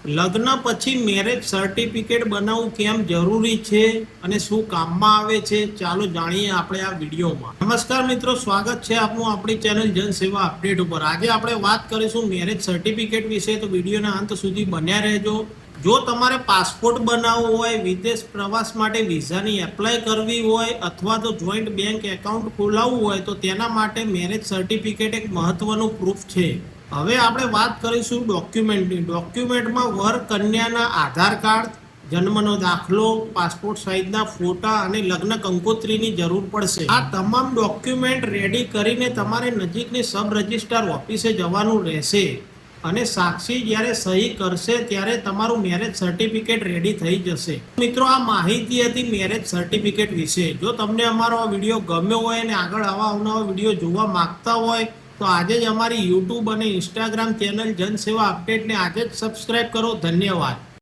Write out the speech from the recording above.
લગ્ન પછી marriage certificate બનાવવું કેમ જરૂરી છે અને શું કામમાં આવે છે, ચાલો જાણીએ આપણે આ વિડીયોમાં। નમસ્કાર મિત્રો, સ્વાગત છે આપનું આપણી ચેનલ જનસેવા અપડેટ ઉપર। આજે આપણે વાત કરીશું મેરેજ સર્ટિફિકેટ વિશે, તો વિડીયોના અંત સુધી બન્યા રહેજો। જો તમારે પાસપોર્ટ બનાવવો હોય, વિદેશ પ્રવાસ માટે વિઝાની એપ્લાય કરવી હોય અથવા તો જોઈન્ટ બેંક એકાઉન્ટ ખોલાવવું હોય તો તેના માટે મેરેજ સર્ટિફિકેટ એક મહત્વનું પ્રૂફ છે। હવે આપણે વાત કરીશું ડોક્યુમેન્ટની। ડોક્યુમેન્ટમાં વર કન્યાના આધાર કાર્ડ, જન્મનો દાખલો, પાસપોર્ટ સાઇઝના ફોટા અને લગ્ન કંકોત્રીની જરૂર પડશે। આ તમામ ડોક્યુમેન્ટ રેડી કરીને તમારે નજીકની સબ રજિસ્ટ્રાર ઓફિસે જવાનું રહેશે અને સાક્ષી જ્યારે સહી કરશે ત્યારે તમારું મેરેજ સર્ટિફિકેટ રેડી થઈ જશે। મિત્રો, આ માહિતી હતી મેરેજ સર્ટિફિકેટ વિશે। જો તમને અમારો આ વિડીયો ગમ્યો હોય અને આગળ આવા અવનવા વિડીયો જોવા માંગતા હોય તો આજે જ અમારી યુટ્યુબ અને ઇન્સ્ટાગ્રામ ચેનલ જનસેવા અપડેટને આજે જ સબસ્ક્રાઇબ કરો। ધન્યવાદ।